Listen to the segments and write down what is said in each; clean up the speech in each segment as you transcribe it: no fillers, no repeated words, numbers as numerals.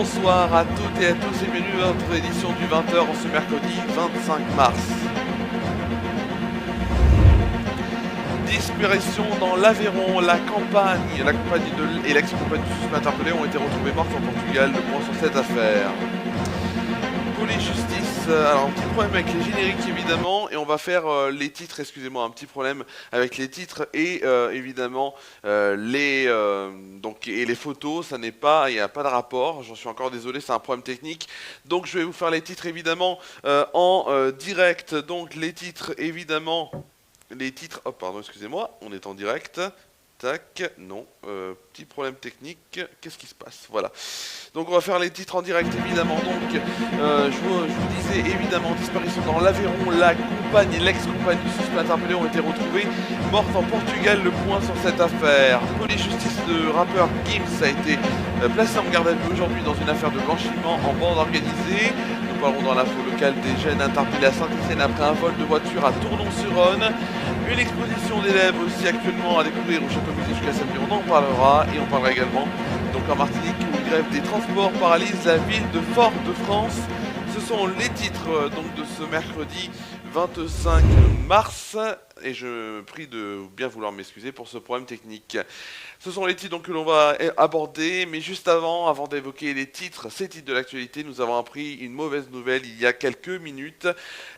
Bonsoir à toutes et à tous et bienvenue à notre édition du 20h en ce mercredi 25 mars. Disparition dans l'Aveyron, la compagnie et l'ex-compagnie du suspect interpellé ont été retrouvés morts en Portugal. Le point sur cette affaire. Police justice, alors un petit problème avec les génériques évidemment, et on va faire les titres, excusez-moi, un petit problème avec les titres et évidemment les photos, ça n'est pas, il n'y a pas de rapport, j'en suis encore désolé, c'est un problème technique, donc je vais vous faire les titres évidemment en direct, donc les titres évidemment, oh pardon, excusez-moi, on est en direct. Tac, non, petit problème technique, qu'est-ce qui se passe? Voilà. Donc on va faire les titres en direct évidemment. Donc je vous disais évidemment disparition dans l'Aveyron, la compagne et l'ex-compagne du suspect interpellé ont été retrouvés mortes en Portugal. Le point sur cette affaire. Police justice de rappeur Gims a été placé en garde à vue aujourd'hui dans une affaire de blanchiment en bande organisée. Nous parlerons dans l'info locale des jeunes interpellés à Saint-Étienne après un vol de voiture à Tournon-sur-Rhône. Une exposition d'élèves aussi actuellement à découvrir au Château Musée jusqu'à samedi, on en parlera. Et on parlera également donc en Martinique où une grève des transports paralyse la ville de Fort-de-France. Ce sont les titres donc de ce mercredi 25 mars. Et je prie de bien vouloir m'excuser pour ce problème technique. Ce sont les titres donc, que l'on va aborder, mais juste avant d'évoquer les titres, ces titres de l'actualité, nous avons appris une mauvaise nouvelle il y a quelques minutes.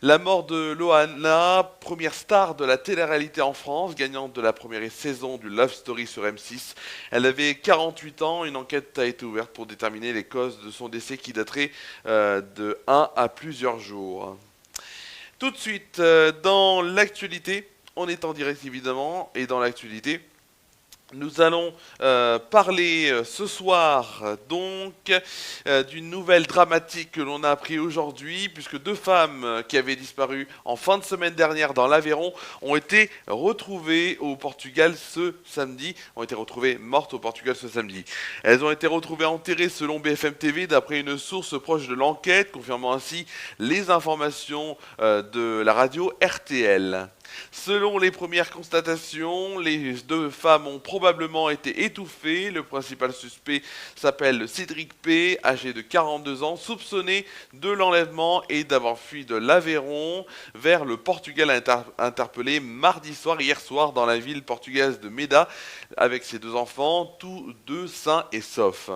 La mort de Loana, première star de la télé-réalité en France, gagnante de la première saison du Love Story sur M6. Elle avait 48 ans, une enquête a été ouverte pour déterminer les causes de son décès qui daterait de 1 à plusieurs jours. Tout de suite, dans l'actualité, on est en direct évidemment, et dans l'actualité, nous allons parler ce soir donc d'une nouvelle dramatique que l'on a appris aujourd'hui, puisque deux femmes qui avaient disparu en fin de semaine dernière dans l'Aveyron ont été retrouvées au Portugal ce samedi, ont été retrouvées mortes au Portugal ce samedi. Elles ont été retrouvées enterrées selon BFM TV d'après une source proche de l'enquête, confirmant ainsi les informations de la radio RTL. Selon les premières constatations, les deux femmes ont probablement été étouffées. Le principal suspect s'appelle Cédric P, âgé de 42 ans, soupçonné de l'enlèvement et d'avoir fui de l'Aveyron vers le Portugal, interpellé mardi soir, hier soir, dans la ville portugaise de Meda, avec ses deux enfants, tous deux sains et saufs.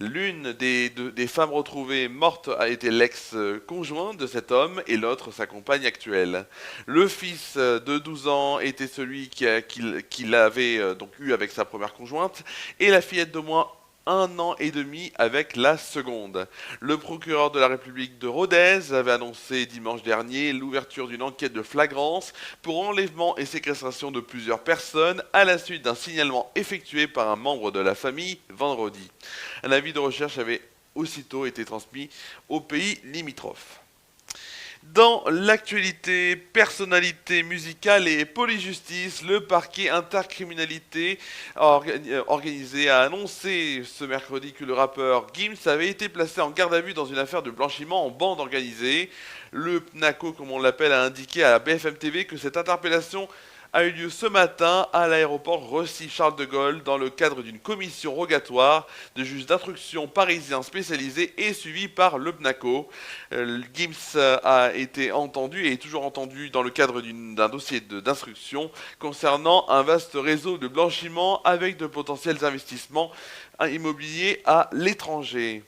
L'une des femmes retrouvées mortes a été l'ex-conjoint de cet homme et l'autre sa compagne actuelle. Le fils de 12 ans était celui qu'il avait donc eu avec sa première conjointe et la fillette de moins 1 an et demi avec la seconde. Le procureur de la République de Rodez avait annoncé dimanche dernier l'ouverture d'une enquête de flagrance pour enlèvement et séquestration de plusieurs personnes à la suite d'un signalement effectué par un membre de la famille vendredi. Un avis de recherche avait aussitôt été transmis aux pays limitrophes. Dans l'actualité, personnalité musicale et police-justice, le parquet intercriminalité organisé a annoncé ce mercredi que le rappeur Gims avait été placé en garde à vue dans une affaire de blanchiment en bande organisée. Le PNACO, comme on l'appelle, a indiqué à la BFM TV que cette interpellation a eu lieu ce matin à l'aéroport Roissy-Charles de Gaulle dans le cadre d'une commission rogatoire de juges d'instruction parisiens spécialisés et suivi par le PNACO. Gims a été entendu et est toujours entendu dans le cadre d'un dossier d'instruction concernant un vaste réseau de blanchiment avec de potentiels investissements immobiliers à l'étranger.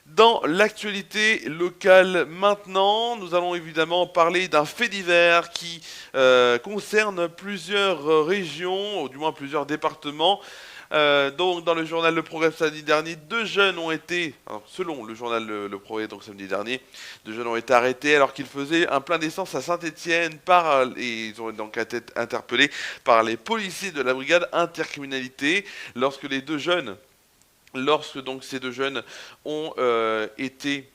Dans l'actualité locale maintenant, nous allons évidemment parler d'un fait divers qui concerne plusieurs régions, ou du moins plusieurs départements. Donc dans le journal Le Progrès samedi dernier, deux jeunes ont été, selon le journal Le Progrès donc samedi dernier, deux jeunes ont été arrêtés alors qu'ils faisaient un plein d'essence à Saint-Étienne et ils ont donc été interpellés par les policiers de la brigade intercriminalité lorsque donc ces deux jeunes ont été...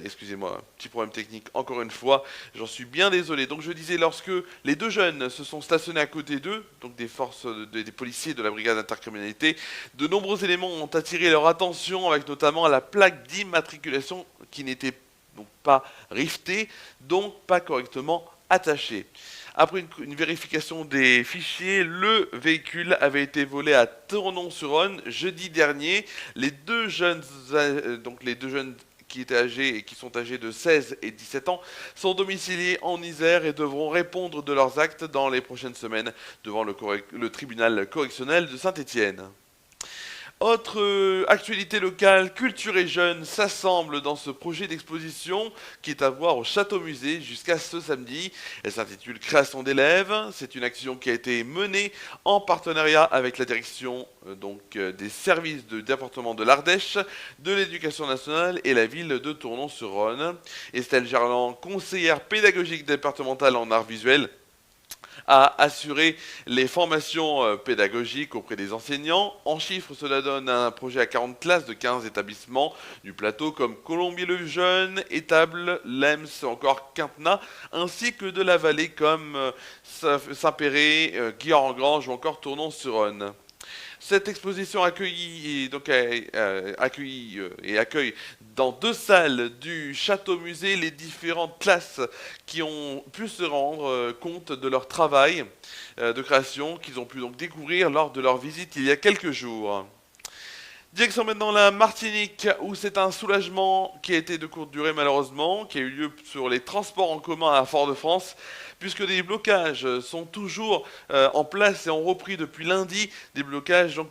excusez-moi, petit problème technique, encore une fois, j'en suis bien désolé. Donc je disais, lorsque les deux jeunes se sont stationnés à côté d'eux, donc des forces, des policiers de la brigade intercriminalité, de nombreux éléments ont attiré leur attention, avec notamment la plaque d'immatriculation qui n'était donc pas riftée, donc pas correctement attachée. Après une vérification des fichiers, le véhicule avait été volé à Tournon-sur-Rhône jeudi dernier. Donc les deux jeunes qui étaient âgés et qui sont âgés de 16 et 17 ans sont domiciliés en Isère et devront répondre de leurs actes dans les prochaines semaines devant le tribunal correctionnel de Saint-Étienne. Autre actualité locale, Culture et Jeunes s'assemblent dans ce projet d'exposition qui est à voir au Château-Musée jusqu'à ce samedi. Elle s'intitule Création d'élèves. C'est une action qui a été menée en partenariat avec la direction des services du département de l'Ardèche, de l'éducation nationale et la ville de Tournon-sur-Rhône. Estelle Gerland, conseillère pédagogique départementale en arts visuels, à assurer les formations pédagogiques auprès des enseignants. En chiffres, cela donne un projet à 40 classes de 15 établissements du plateau comme Colombier-le-Jeune, Étable, Lems, encore Quintenat, ainsi que de la vallée comme Saint-Péret, Guillaume-en-Grange ou encore Tournon-sur-Rhône. Cette exposition accueille dans 2 salles du Château-Musée les différentes classes qui ont pu se rendre compte de leur travail de création qu'ils ont pu donc découvrir lors de leur visite il y a quelques jours. Direction maintenant la Martinique, où c'est un soulagement qui a été de courte durée malheureusement, qui a eu lieu sur les transports en commun à Fort-de-France, puisque des blocages sont toujours en place et ont repris depuis lundi, des blocages donc,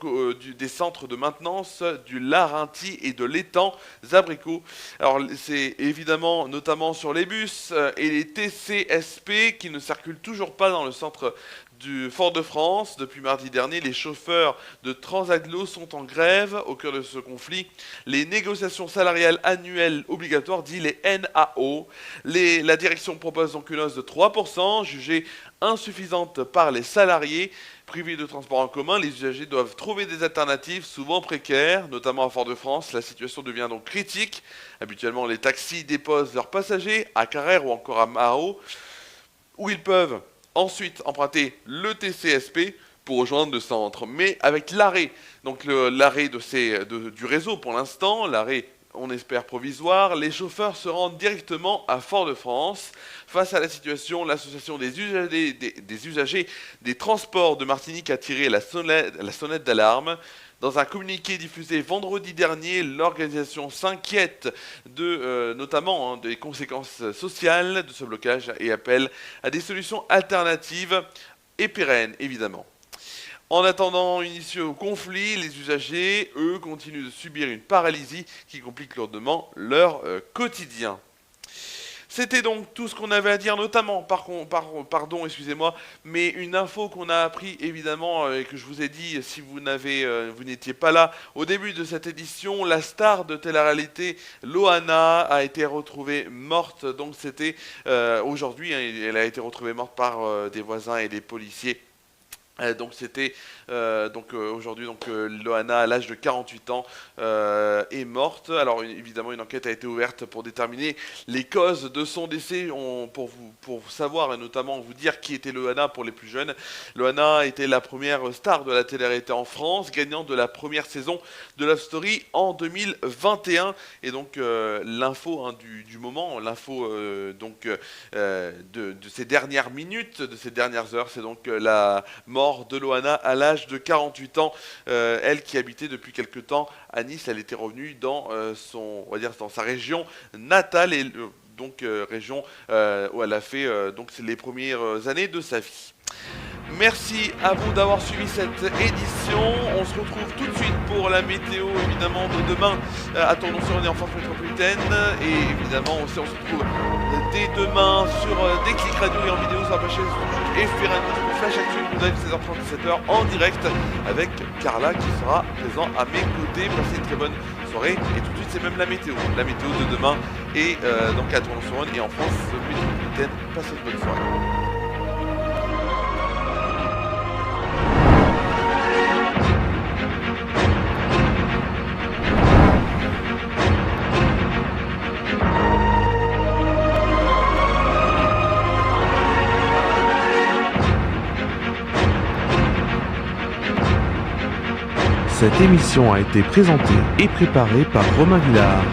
des centres de maintenance du Larentie et de l'étang Zabrico. Alors c'est évidemment notamment sur les bus et les TCSP qui ne circulent toujours pas dans le centre du Fort-de-France. Depuis mardi dernier, les chauffeurs de Transaglo sont en grève au cœur de ce conflit. Les négociations salariales annuelles obligatoires, dit les NAO. La direction propose donc une hausse de 3%, jugée insuffisante par les salariés. Privés de transport en commun, les usagers doivent trouver des alternatives souvent précaires, notamment à Fort-de-France. La situation devient donc critique. Habituellement, les taxis déposent leurs passagers à Carrère ou encore à Mao, où ils peuvent ensuite emprunter le TCSP pour rejoindre le centre. Mais avec l'arrêt, donc l'arrêt du réseau pour l'instant, l'arrêt on espère provisoire, les chauffeurs se rendent directement à Fort-de-France. Face à la situation, l'association des usagers des transports de Martinique a tiré la sonnette d'alarme. Dans un communiqué diffusé vendredi dernier, l'organisation s'inquiète notamment des conséquences sociales de ce blocage et appelle à des solutions alternatives et pérennes, évidemment. En attendant une issue au conflit, les usagers, eux, continuent de subir une paralysie qui complique lourdement leur quotidien. C'était donc tout ce qu'on avait à dire, notamment, mais une info qu'on a appris évidemment et que je vous ai dit si vous n'étiez pas là au début de cette édition, la star de télé-réalité Loana a été retrouvée morte. Donc c'était aujourd'hui, elle a été retrouvée morte par des voisins et des policiers. Donc c'était aujourd'hui Loana à l'âge de 48 ans est morte. Alors évidemment une enquête a été ouverte pour déterminer les causes de son décès. Pour savoir et notamment vous dire qui était Loana pour les plus jeunes. Loana était la première star de la télé-réalité en France, gagnante de la première saison de Love Story en 2021. Et donc l'info du moment, l'info de ces dernières minutes, de ces dernières heures, c'est donc la mort de Loana à l'âge de 48 ans. Elle qui habitait depuis quelque temps à Nice, elle était revenue dans dans sa région natale et région où elle a fait les premières années de sa vie. Merci à vous d'avoir suivi cette édition. On se retrouve tout de suite pour la météo évidemment de demain à Tournon-sur-Rhône et en France métropolitaine. Et évidemment aussi on se retrouve dès demain sur Déclic Radio et en vidéo sur la page Facebook et Facebook Flash Actu Live 16h30 17h en direct avec Carla qui sera présent à mes côtés. Passez une très bonne soirée et tout de suite c'est même la météo de demain et donc à Tournon-sur-Rhône et en France métropolitaine. Passez une bonne soirée. Cette émission a été présentée et préparée par Romain Villard.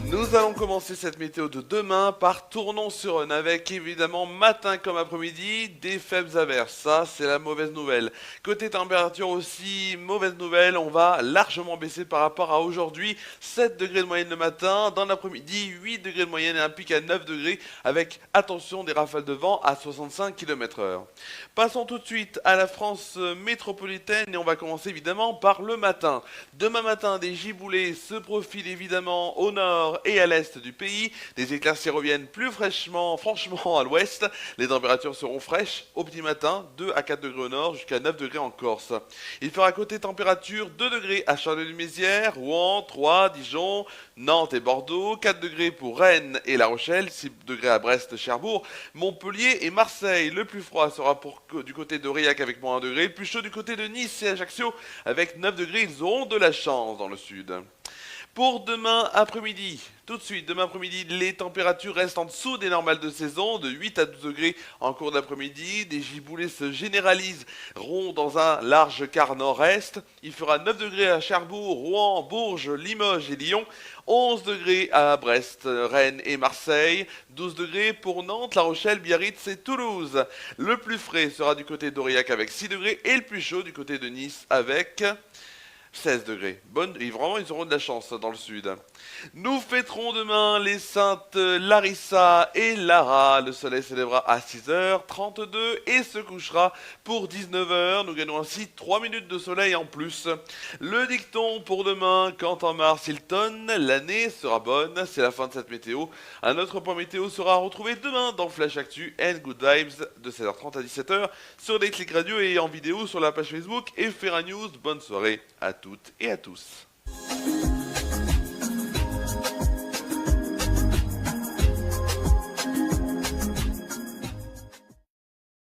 Nous allons commencer cette météo de demain par Tournon-sur-Rhône avec évidemment matin comme après-midi des faibles averses. Ça, c'est la mauvaise nouvelle. Côté température aussi, mauvaise nouvelle, on va largement baisser par rapport à aujourd'hui. 7 degrés de moyenne le matin, dans l'après-midi 8 degrés de moyenne et un pic à 9 degrés avec attention des rafales de vent à 65 km/h. Passons tout de suite à la France métropolitaine et on va commencer évidemment par le matin. Demain matin, des giboulées se profilent évidemment au nord et à l'est du pays. Des éclaircies reviennent plus franchement à l'ouest. Les températures seront fraîches au petit matin, 2 à 4 degrés au nord jusqu'à 9 degrés en Corse. Il fera côté température 2 degrés à Charleville-Mézières, Rouen, Troyes, Dijon, Nantes et Bordeaux, 4 degrés pour Rennes et La Rochelle, 6 degrés à Brest, Cherbourg, Montpellier et Marseille. Le plus froid sera du côté d'Aurillac avec moins 1 degré, le plus chaud du côté de Nice et Ajaccio avec 9 degrés. Ils auront de la chance dans le sud. Pour demain après-midi, tout de suite, demain après-midi, les températures restent en dessous des normales de saison, de 8 à 12 degrés en cours d'après-midi. Des giboulées se généraliseront dans un large quart nord-est. Il fera 9 degrés à Cherbourg, Rouen, Bourges, Limoges et Lyon. 11 degrés à Brest, Rennes et Marseille. 12 degrés pour Nantes, La Rochelle, Biarritz et Toulouse. Le plus frais sera du côté d'Aurillac avec 6 degrés et le plus chaud du côté de Nice avec 16 degrés. Et vraiment, ils auront de la chance dans le sud. Nous fêterons demain les saintes Larissa et Lara. Le soleil se lèvera à 6h32 et se couchera pour 19h. Nous gagnons ainsi 3 minutes de soleil en plus. Le dicton pour demain, quand en mars il tonne, l'année sera bonne. C'est la fin de cette météo. Un autre point météo sera retrouvé demain dans Flash Actu and Good Vibes de 16h30 à 17h sur des clics radio et en vidéo sur la page Facebook et Ferra News. Bonne soirée à toutes et à tous.